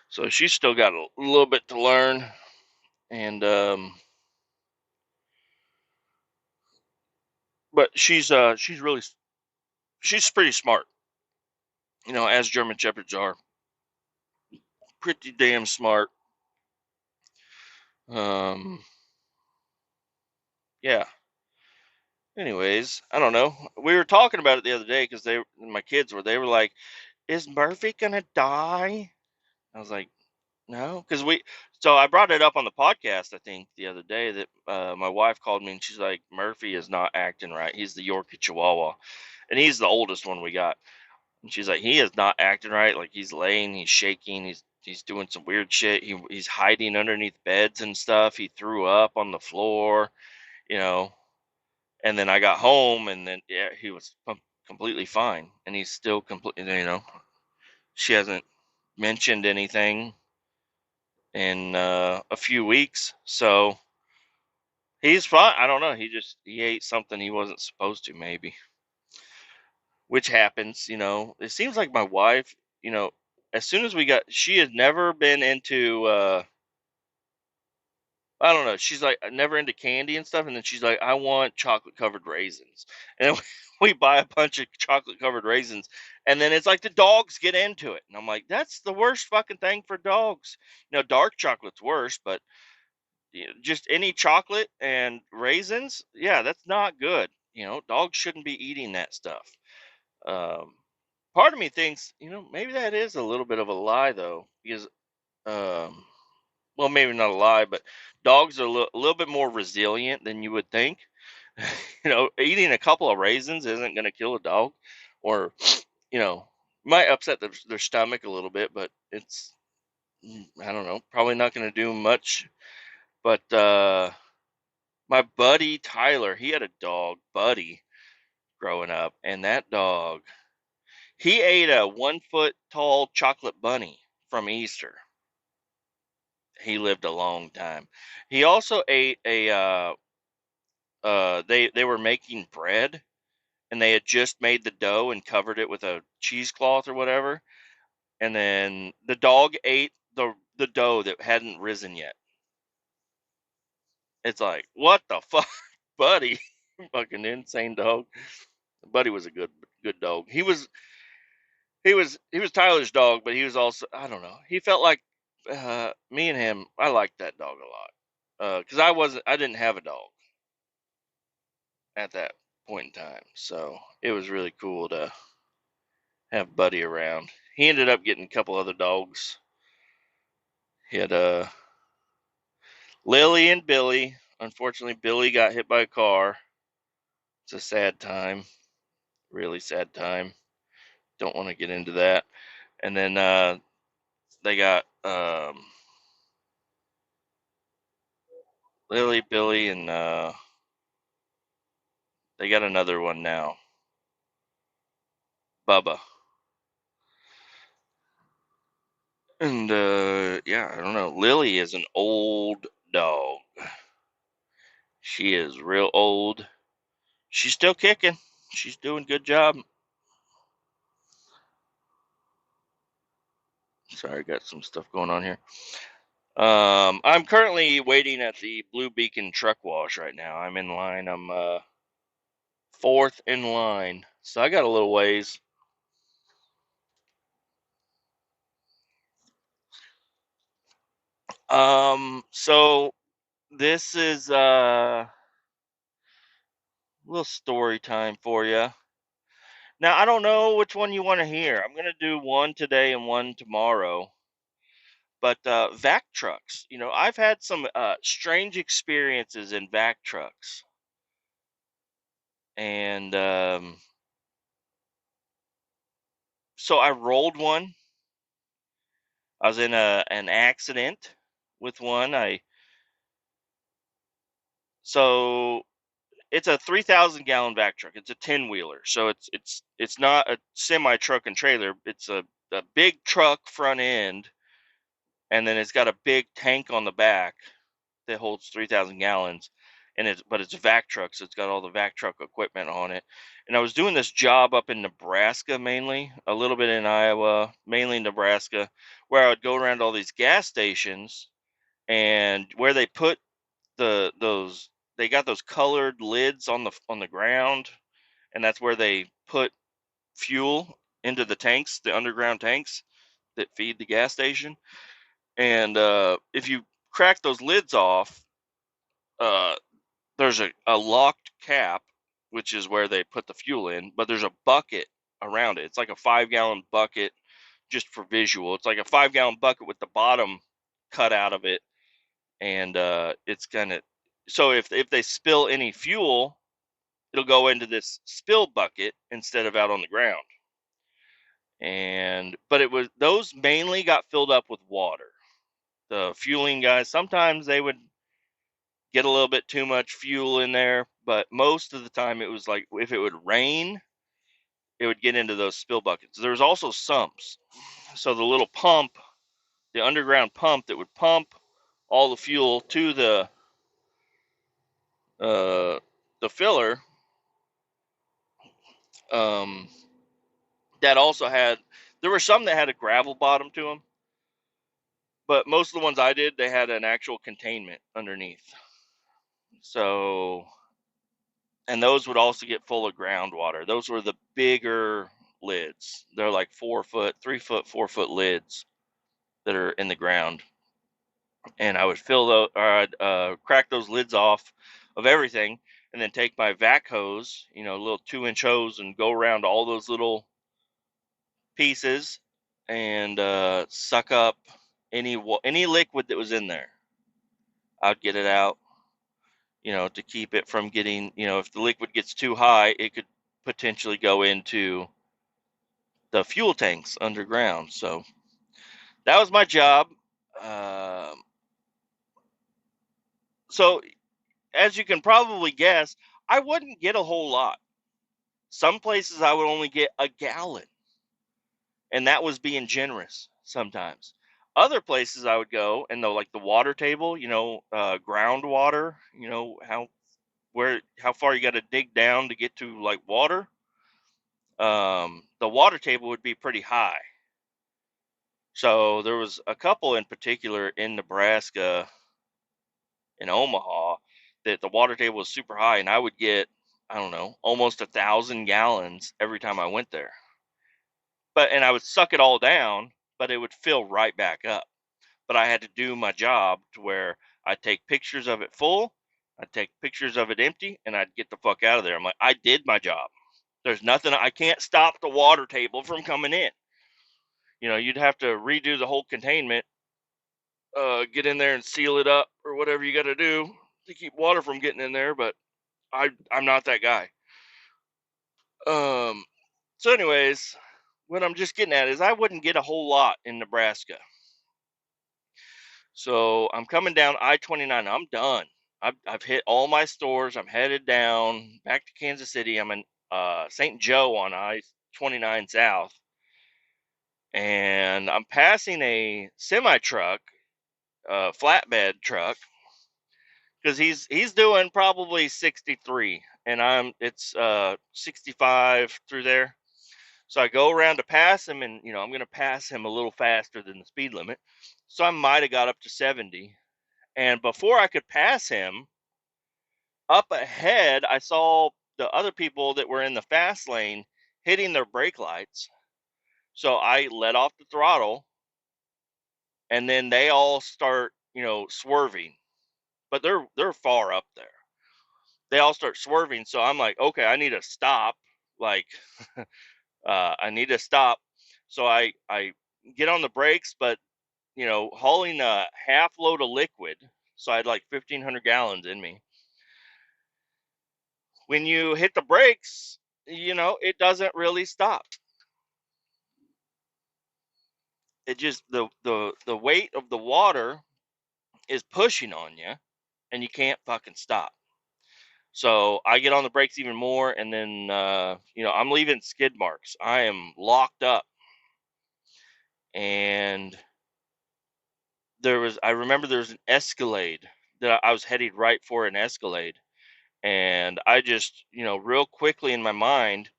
So she's still got a little bit to learn, and but she's really she's pretty smart. You know, as German shepherds are, pretty damn smart. Um, yeah. Anyways, I don't know. We were talking about it the other day because my kids they were like, "Is Murphy gonna die?" I was like, "No," because So I brought it up on the podcast. I think the other day that my wife called me and she's like, "Murphy is not acting right. He's the Yorkie Chihuahua, and he's the oldest one we got." And she's like, "He is not acting right. Like he's laying, he's shaking, he's doing some weird shit. He's hiding underneath beds and stuff. He threw up on the floor, you know." And then I got home, and then yeah, he was completely fine, and he's still completely. She hasn't mentioned anything in a few weeks, so he's fine. I don't know. He ate something he wasn't supposed to, maybe, which happens. It seems like my wife. As soon as she had never been into. I don't know. She's like never into candy and stuff, and then she's like, "I want chocolate covered raisins," and then we buy a bunch of chocolate covered raisins, and then it's like the dogs get into it, and I'm like, "That's the worst fucking thing for dogs." Dark chocolate's worse, but just any chocolate and raisins, yeah, that's not good. Dogs shouldn't be eating that stuff. Um, Part of me thinks, maybe that is a little bit of a lie, though, because um, well, maybe not a lie, but dogs are a little bit more resilient than you would think. Eating a couple of raisins isn't going to kill a dog, or you know, might upset their stomach a little bit, but it's I don't know, probably not going to do much. But my buddy Tyler, he had a dog, Buddy, growing up, and that dog, he ate a 1 foot tall chocolate bunny from Easter. He lived a long time. He also ate a they were making bread, and they had just made the dough and covered it with a cheesecloth or whatever, and then the dog ate the dough that hadn't risen yet. It's like, what the fuck, Buddy? Fucking insane dog. Buddy was a good dog. He was Tyler's dog, but he was also, I don't know. He felt like me and him. I liked that dog a lot because I didn't have a dog at that point in time, so it was really cool to have Buddy around. He ended up getting a couple other dogs. He had Lily and Billy. Unfortunately, Billy got hit by a car. It's a sad time, really sad time. Don't want to get into that. And then they got Lily, Billy, and they got another one now, Bubba. And yeah, I don't know. Lily is an old dog. She is real old. She's still kicking. She's doing a good job. Sorry, got some stuff going on here. I'm currently waiting at the Blue Beacon truck wash right now. I'm in line. I'm fourth in line, so I got a little ways. So this is a little story time for you. Now I don't know which one you want to hear. I'm gonna do one today and one tomorrow. But vac trucks, I've had some strange experiences in vac trucks, and so I rolled one. I was in an accident with one. So it's a 3,000 gallon vac truck. It's a 10-wheeler, so it's not a semi truck and trailer. It's a big truck front end, and then it's got a big tank on the back that holds 3,000 gallons, and it's a vac truck, so it's got all the vac truck equipment on it. And I was doing this job up in Nebraska mainly, a little bit in Iowa, mainly Nebraska, where I would go around all these gas stations, and where they put those they got those colored lids on the ground, and that's where they put fuel into the tanks, the underground tanks that feed the gas station. And if you crack those lids off, uh, there's a locked cap, which is where they put the fuel in, but there's a bucket around it. It's like a 5 gallon bucket, just for visual. It's like a 5 gallon bucket with the bottom cut out of it, and it's gonna. So if they spill any fuel, it'll go into this spill bucket instead of out on the ground. And but it was those mainly got filled up with water. The fueling guys, sometimes they would get a little bit too much fuel in there, but most of the time it was like if it would rain, it would get into those spill buckets. There was also sumps. So the little pump, the underground pump that would pump all the fuel to uh, the filler, um, that also had, there were some that had a gravel bottom to them, but most of the ones I did, they had an actual containment underneath. So, and those would also get full of groundwater. Those were the bigger lids. They're like 4 foot, 3 foot, 4 foot lids that are in the ground. And I would fill those, or I'd crack those lids off of everything, and then take my vac hose, little 2-inch hose, and go around all those little pieces and suck up any liquid that was in there. I'd get it out, to keep it from getting, if the liquid gets too high, it could potentially go into the fuel tanks underground. So that was my job. Um, so as you can probably guess, I wouldn't get a whole lot. Some places I would only get a gallon, and that was being generous sometimes. Other places I would go, and like the water table, groundwater, how far you got to dig down to get to like water. The water table would be pretty high. So there was a couple in particular in Nebraska, in Omaha, that the water table was super high, and I would get, I don't know, almost 1,000 gallons every time I went there. And I would suck it all down, but it would fill right back up. But I had to do my job to where I'd take pictures of it full, I'd take pictures of it empty, and I'd get the fuck out of there. I'm like, I did my job. There's nothing, I can't stop the water table from coming in. You'd have to redo the whole containment, get in there and seal it up or whatever you got to do to keep water from getting in there. But I'm not that guy. So anyways, what I'm just getting at is I wouldn't get a whole lot in Nebraska. So I'm coming down I-29. I'm done. I've hit all my stores. I'm headed down back to Kansas City. I'm in St. Joe on I-29 South, and I'm passing a semi truck, flatbed truck, because he's doing probably 63, and it's 65 through there. So I go around to pass him, and I'm going to pass him a little faster than the speed limit. So I might have got up to 70. And before I could pass him, up ahead, I saw the other people that were in the fast lane hitting their brake lights. So I let off the throttle, and then they all start, swerving. But they're far up there. They all start swerving, so I'm like, okay, I need to stop. Like, I need to stop. So I get on the brakes, but hauling a half load of liquid, so I had like 1,500 gallons in me. When you hit the brakes, it doesn't really stop. it just the weight of the water is pushing on you, and you can't fucking stop. So I get on the brakes even more, and then I'm leaving skid marks. I am locked up, and I remember there was an Escalade that I was headed right for an Escalade, and I just real quickly in my mind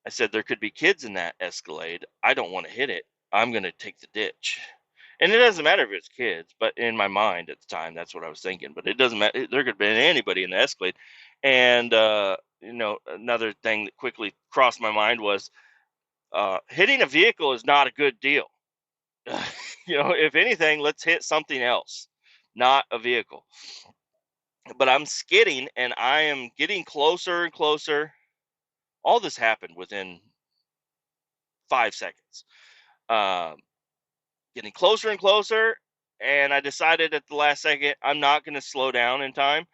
I said there could be kids in that Escalade. I don't want to hit it. I'm gonna take the ditch. And it doesn't matter if it's kids, but in my mind at the time, that's what I was thinking. But it doesn't matter. There could have been anybody in the Escalade. And, another thing that quickly crossed my mind was hitting a vehicle is not a good deal. If anything, let's hit something else, not a vehicle. But I'm skidding and I am getting closer and closer. All this happened within 5 seconds. Um, Getting closer and closer. And I decided at the last second, I'm not going to slow down in time.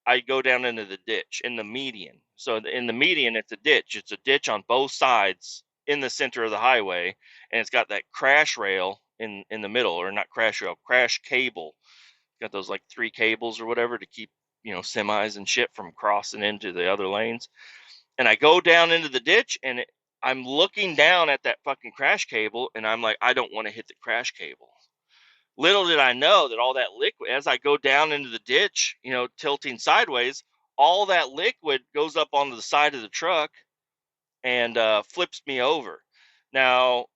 I go down into the ditch in the median. So in the median, it's a ditch. It's a ditch on both sides in the center of the highway, and it's got that crash rail in the middle, or not crash rail, crash cable. Got those like 3 cables or whatever to keep semis and shit from crossing into the other lanes. And I go down into the ditch, and I'm looking down at that fucking crash cable, and I'm like, I don't want to hit the crash cable. Little did I know that all that liquid, as I go down into the ditch, tilting sideways, all that liquid goes up onto the side of the truck and flips me over. Now,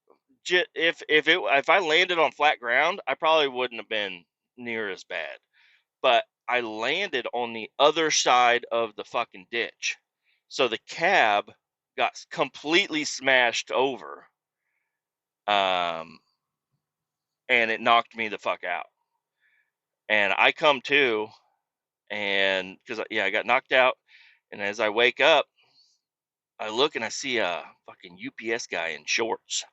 if I landed on flat ground, I probably wouldn't have been near as bad. But I landed on the other side of the fucking ditch, so the cab got completely smashed over, and it knocked me the fuck out. And I come to, and because I got knocked out, and as I wake up, I look and I see a fucking UPS guy in shorts,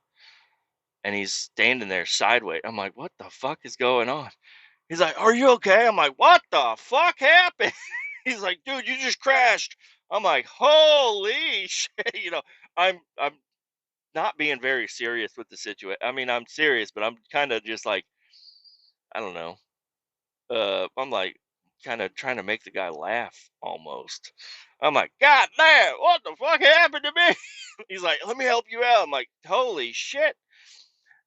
and he's standing there sideways. I'm like, what the fuck is going on? He's like, are you okay? I'm like, what the fuck happened? He's like, dude, you just crashed. I'm like, holy shit. I'm not being very serious with the situation. I mean, I'm serious, but I'm kind of just like, I don't know. I'm like kind of trying to make the guy laugh almost. I'm like, God damn, what the fuck happened to me? He's like, let me help you out. I'm like, holy shit.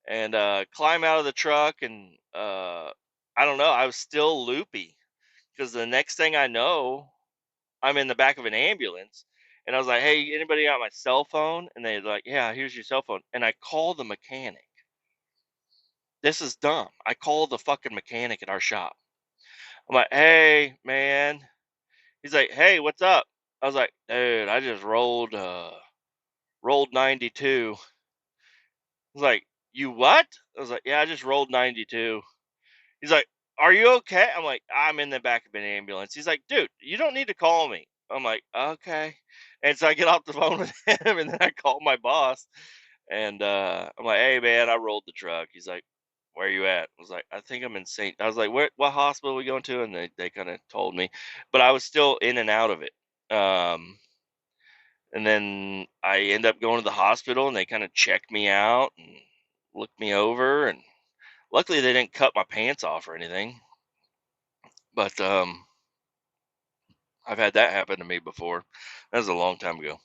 And climb out of the truck, and I don't know, I was still loopy because the next thing I know, I'm in the back of an ambulance. And I was like, hey, anybody got my cell phone? And they're like, yeah, here's your cell phone. And I call the mechanic. This is dumb. I call the fucking mechanic at our shop. I'm like, hey, man. He's like, hey, what's up? I was like, dude, I just rolled 92. He's like, you what? I was like, yeah, I just rolled 92. He's like, are you okay? I'm like, I'm in the back of an ambulance. He's like, dude, you don't need to call me. I'm like, okay. And so I get off the phone with him, and then I call my boss, and I'm like, hey, man, I rolled the truck. He's like, where you at? I was like, I think I'm in St. I was like, what hospital are we going to? And they kind of told me, but I was still in and out of it. And then I end up going to the hospital, and they kind of checked me out and looked me over, and luckily they didn't cut my pants off or anything. But I've had that happen to me before. That was a long time ago.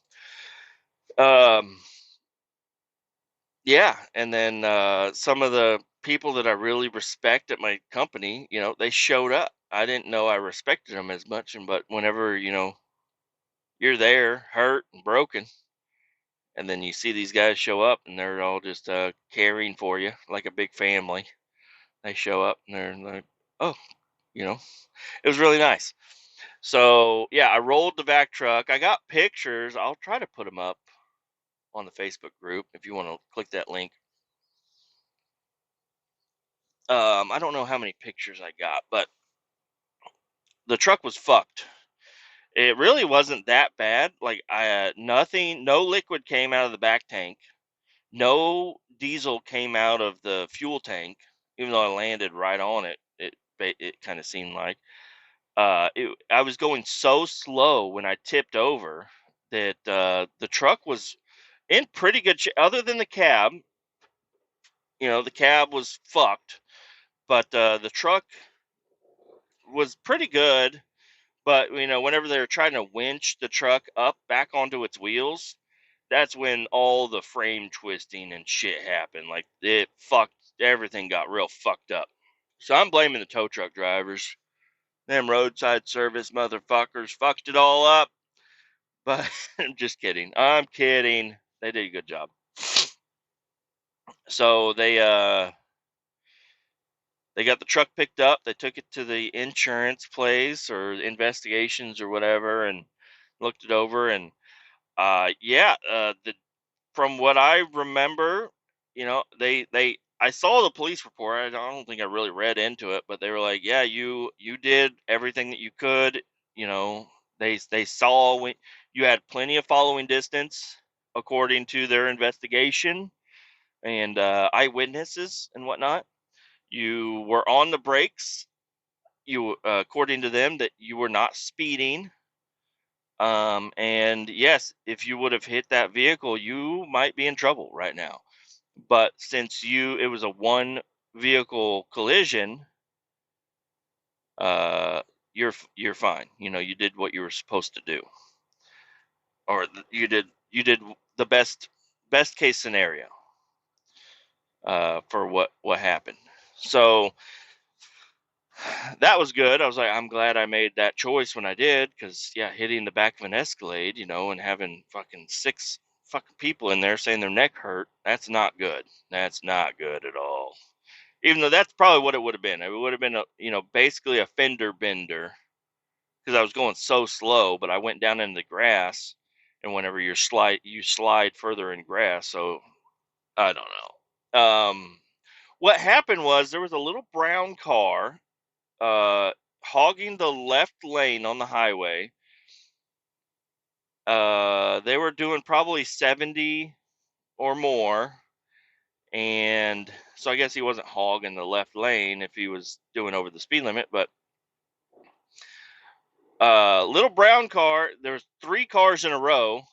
Yeah, and then some of the people that I really respect at my company, they showed up. I didn't know I respected them as much, but whenever you're there, hurt and broken, and then you see these guys show up, and they're all just caring for you like a big family. They show up, and they're like, oh, it was really nice. So yeah, I rolled the vac truck. I got pictures. I'll try to put them up on the Facebook group if you want to click that link. I don't know how many pictures I got, but the truck was fucked. It really wasn't that bad. Like no liquid came out of the back tank. No diesel came out of the fuel tank, even though I landed right on it. It kind of seemed like I was going so slow when I tipped over that the truck was in pretty good shape, other than the cab. The cab was fucked, but the truck was pretty good. But whenever they were trying to winch the truck up back onto its wheels, that's when all the frame twisting and shit happened. Like it fucked everything, got real fucked up. So I'm blaming the tow truck drivers. Them roadside service motherfuckers fucked it all up. But I'm just kidding. I'm kidding. They did a good job. So they got the truck picked up. They took it to the insurance place or investigations or whatever, and looked it over. And from what I remember, they I saw the police report. I don't think I really read into it, but they were like, yeah, you did everything that you could. You know, they saw when you had plenty of following distance according to their investigation and eyewitnesses and whatnot. You were on the brakes. According to them, that you were not speeding. And yes, if you would have hit that vehicle, you might be in trouble right now. But since it was a one vehicle collision, uh, you're fine. You did what you were supposed to do, or you did the best case scenario for what happened. So that was good. I was like, I'm glad I made that choice when I did, because yeah, hitting the back of an Escalade, and having fucking 6 fucking people in there saying their neck hurt, that's not good. That's not good at all. Even though that's probably what it would have been. It would have been basically a fender bender, because I was going so slow, but I went down in the grass, and whenever you slide further in grass. So I don't know. What happened was there was a little brown car uh, hogging the left lane on the highway. They were doing probably 70 or more, and so I guess he wasn't hogging the left lane if he was doing over the speed limit. But little brown car, there's 3 cars in a row,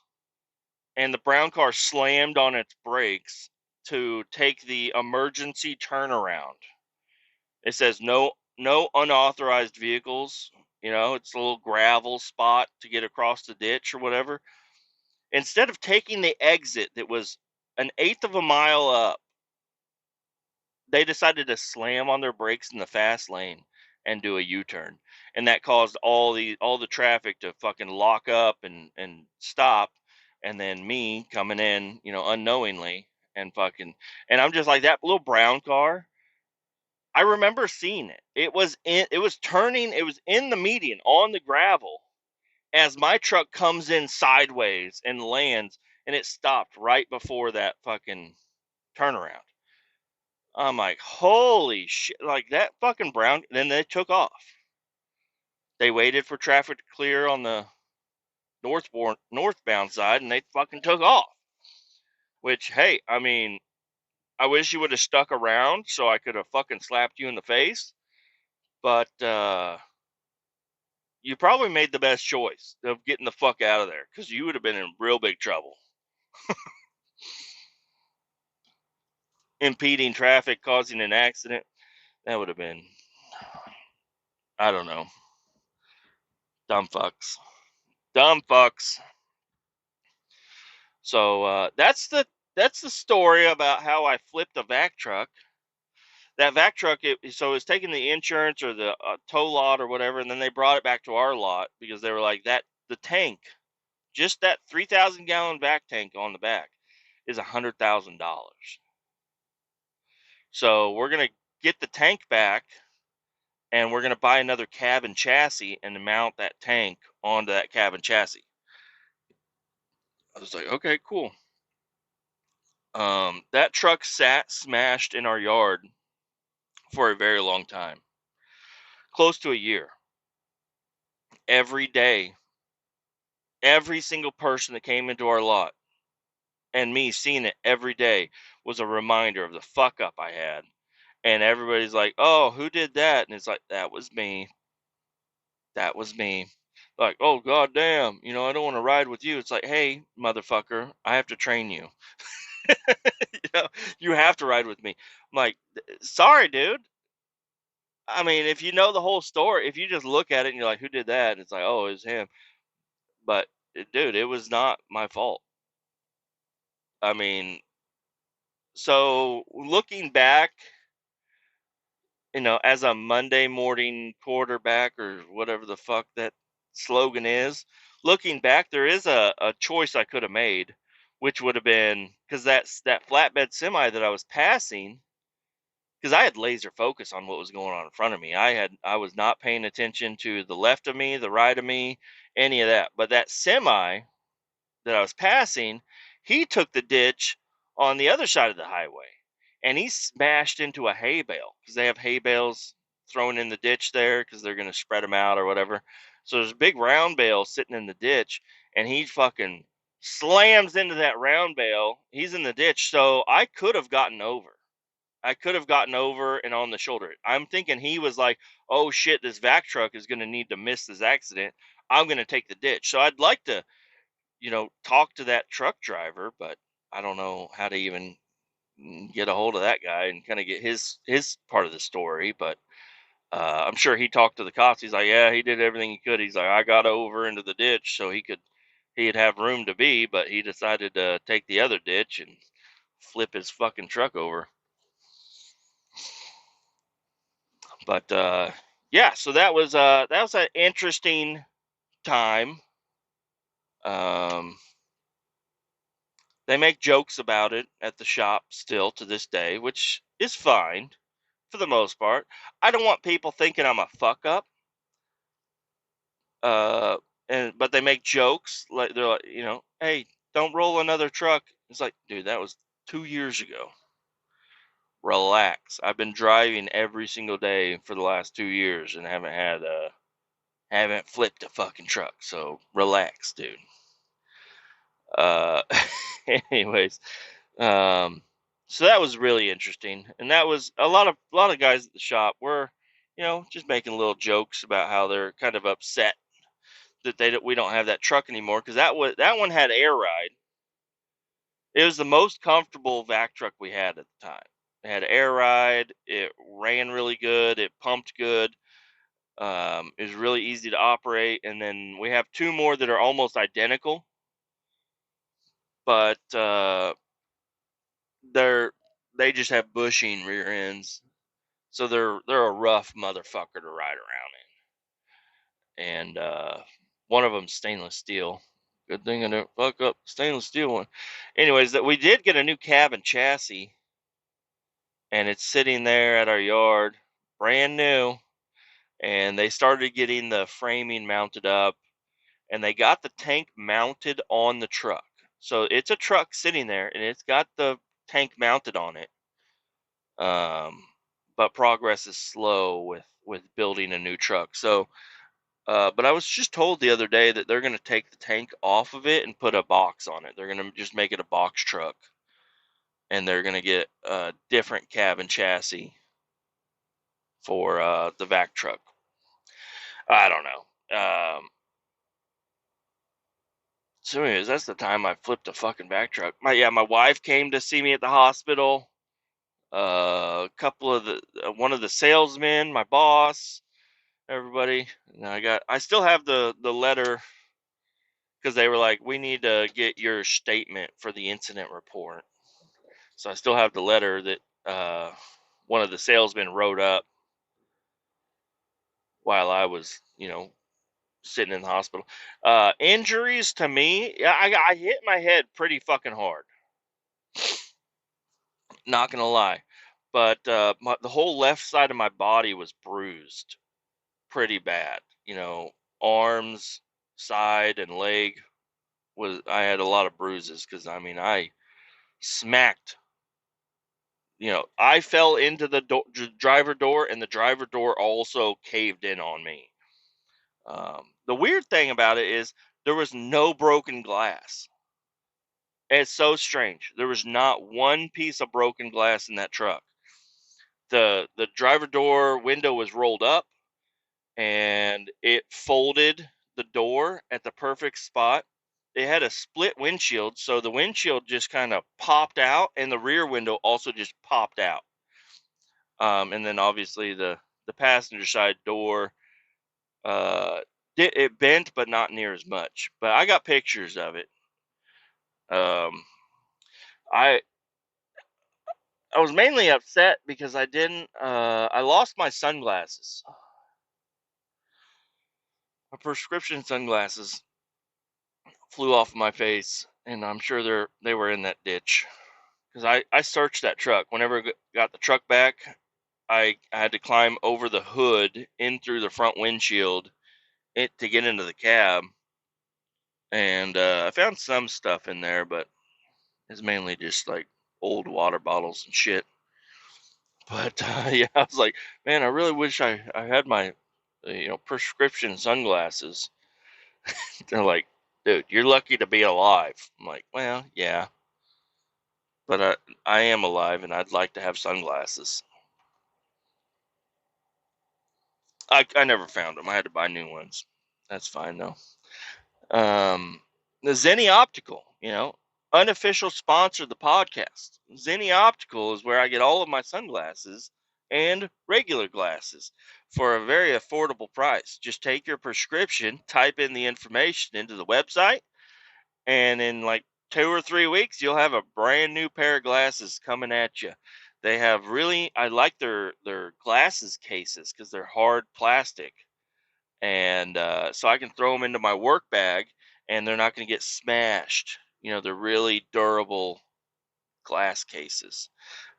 and the brown car slammed on its brakes to take the emergency turnaround. It says no unauthorized vehicles. It's a little gravel spot to get across the ditch or whatever. Instead of taking the exit that was an eighth of a mile up, they decided to slam on their brakes in the fast lane and do a U-turn. And that caused all the traffic to fucking lock up and stop. And then me coming in, unknowingly, and I'm just like, that little brown car. I remember seeing it. It was in the median on the gravel as my truck comes in sideways and lands, and it stopped right before that fucking turnaround. I'm like, holy shit, like that fucking brown. Then they took off. They waited for traffic to clear on the northbound side, and they fucking took off. Which, hey, I mean, I wish you would have stuck around so I could have fucking slapped you in the face. But you probably made the best choice of getting the fuck out of there, because you would have been in real big trouble. Impeding traffic, causing an accident, that would have been, I don't know, dumb fucks. Dumb fucks. So that's the story about how I flipped a vac truck. That vac truck, so it was taking the insurance or the tow lot or whatever, and then they brought it back to our lot because they were like, that the tank, just that 3,000-gallon vac tank on the back, is $100,000. So we're gonna get the tank back, and we're gonna buy another cab and chassis and mount that tank onto that cab and chassis. I was like, okay, cool. That truck sat smashed in our yard for a very long time, close to a year. Every day, every single person that came into our lot, and me seeing it every day, was a reminder of the fuck up I had. And everybody's like, oh, who did that? And it's like, that was me. That was me. Like, oh, goddamn, I don't want to ride with you. It's like, hey, motherfucker, I have to train you. You know, you have to ride with me. I'm like, sorry, dude. I mean, if you know the whole story, if you just look at it and you're like, who did that? And it's like, oh, it was him. But dude, it was not my fault. I mean, so looking back, as a Monday morning quarterback or whatever the fuck that slogan is, looking back, there is a choice I could have made, which would have been because that flatbed semi that I was passing, because I had laser focus on what was going on in front of me. I was not paying attention to the left of me, the right of me, any of that. But that semi that I was passing, he took the ditch on the other side of the highway, and he smashed into a hay bale because they have hay bales thrown in the ditch there because they're going to spread them out or whatever. So there's a big round bale sitting in the ditch, and he fucking slams into that round bale. He's in the ditch, so I could have gotten over. I could have gotten over and on the shoulder. I'm thinking he was like, "Oh shit, this vac truck is going to need to miss this accident. I'm going to take the ditch." So I'd like to talk to that truck driver, but I don't know how to even get a hold of that guy and kind of get his part of the story. But I'm sure he talked to the cops. He's like, yeah, he did everything he could. He's like, I got over into the ditch so he'd have room to be, but he decided to take the other ditch and flip his fucking truck over. But yeah, so that was an interesting time. Um, they make jokes about it at the shop still to this day, which is fine for the most part. I don't want people thinking I'm a fuck up. Uh, but they make jokes like they're like, hey, don't roll another truck. It's like, dude, that was 2 years ago. Relax. I've been driving every single day for the last 2 years and haven't flipped a fucking truck. So relax, dude. Uh, anyways, um, so that was really interesting, and that was a lot of guys at the shop were, just making little jokes about how they're kind of upset that we don't have that truck anymore because that one had air ride. It was the most comfortable vac truck we had at the time. It had air ride. It ran really good. It pumped good. It was really easy to operate. And then we have two more that are almost identical, but they're they just have bushing rear ends, so they're a rough motherfucker to ride around in. And one of them's stainless steel. Good thing I didn't fuck up stainless steel one. Anyways, that we did get a new cab and chassis, and it's sitting there at our yard, brand new. And they started getting the framing mounted up, and they got the tank mounted on the truck. So it's a truck sitting there, and it's got the tank mounted on it. Um, but progress is slow with building a new truck. So, but I was just told the other day that they're going to take the tank off of it and put a box on it. They're going to just make it a box truck, and they're going to get a different cab and chassis for the vac truck. I don't know. So, anyways, that's the time I flipped a fucking vac truck. My wife came to see me at the hospital. A couple of one of the salesmen, my boss, everybody. And I still have the letter because they were like, we need to get your statement for the incident report. So I still have the letter that one of the salesmen wrote up while I was, sitting in the hospital. Injuries to me, yeah, I hit my head pretty fucking hard. Not gonna lie, but the whole left side of my body was bruised pretty bad. Arms, side, and leg I had a lot of bruises because I smacked. I fell into the driver door, and the driver door also caved in on me. The weird thing about it is there was no broken glass. It's so strange. There was not one piece of broken glass in that truck. The driver door window was rolled up, and it folded the door at the perfect spot they had a split windshield, so the windshield just kind of popped out, and the rear window also just popped out. And then obviously the passenger side door, uh, it bent, but not near as much. But I got pictures of it. Um, I I was mainly upset because I didn't. I lost my sunglasses, my prescription sunglasses flew off my face, and I'm sure they were in that ditch because I searched that truck. Whenever I got the truck back, I had to climb over the hood in through the front windshield to get into the cab, and I found some stuff in there, but it's mainly just like old water bottles and shit. But yeah, I was like, man, I really wish I had my prescription sunglasses. They're like, dude, you're lucky to be alive. I'm like, well, yeah, but I am alive, and I'd like to have sunglasses. I never found them. I had to buy new ones. That's fine though. The Zenny Optical, unofficial sponsor of the podcast. Zenny Optical is where I get all of my sunglasses and regular glasses for a very affordable price. Just take your prescription, type in the information into the website, and in like 2 or 3 weeks, you'll have a brand new pair of glasses coming at you. They have I like their glasses cases because they're hard plastic, and so I can throw them into my work bag, and they're not going to get smashed. They're really durable glass cases,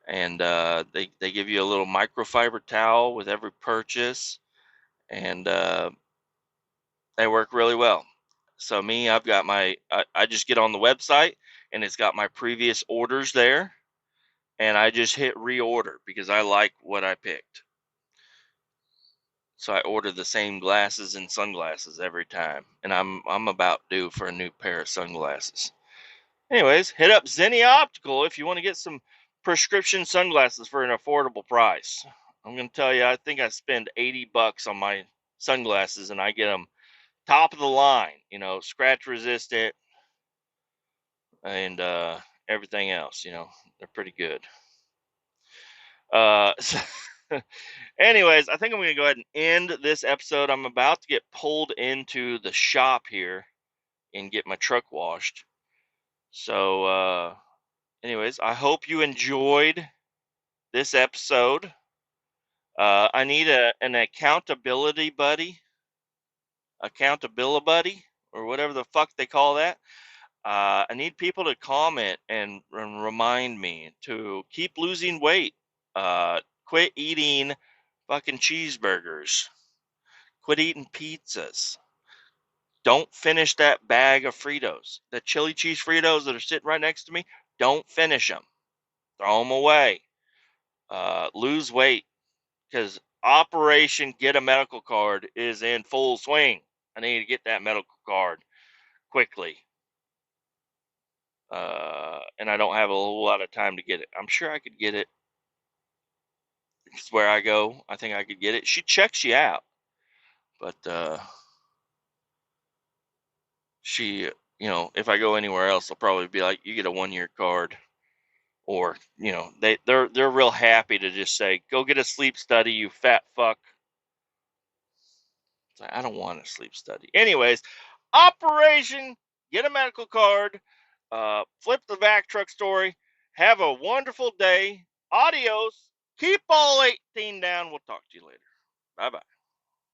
and they give you a little microfiber towel with every purchase, and they work really well. So I've got I just get on the website, and it's got my previous orders there, and I just hit reorder because I like what I picked. So I order the same glasses and sunglasses every time, and I'm about due for a new pair of sunglasses. Anyways, hit up Zenny Optical if you want to get some prescription sunglasses for an affordable price. I'm gonna tell you, I think I spend $80 on my sunglasses, and I get them top of the line, scratch resistant, and everything else. They're pretty good. So anyways, I think I'm going to go ahead and end this episode. I'm about to get pulled into the shop here and get my truck washed. So, anyways, I hope you enjoyed this episode. I need an accountability buddy, or whatever the fuck they call that. I need people to comment and remind me to keep losing weight. Quit eating fucking cheeseburgers. Quit eating pizzas. Don't finish that bag of Fritos. The chili cheese Fritos that are sitting right next to me, don't finish them. Throw them away. Lose weight, because Operation Get a Medical Card is in full swing. I need to get that medical card quickly. And I don't have a whole lot of time to get it. I'm sure I could get it. It's where I go. I think I could get it. She checks you out, but she, if I go anywhere else, they'll probably be like, "You get a 1-year card," or they're real happy to just say, "Go get a sleep study, you fat fuck." It's like, I don't want a sleep study. Anyways, Operation Get a Medical Card. Flip the vac truck story. Have a wonderful day. Adios. Keep all 18 down. We'll talk to you later. Bye bye.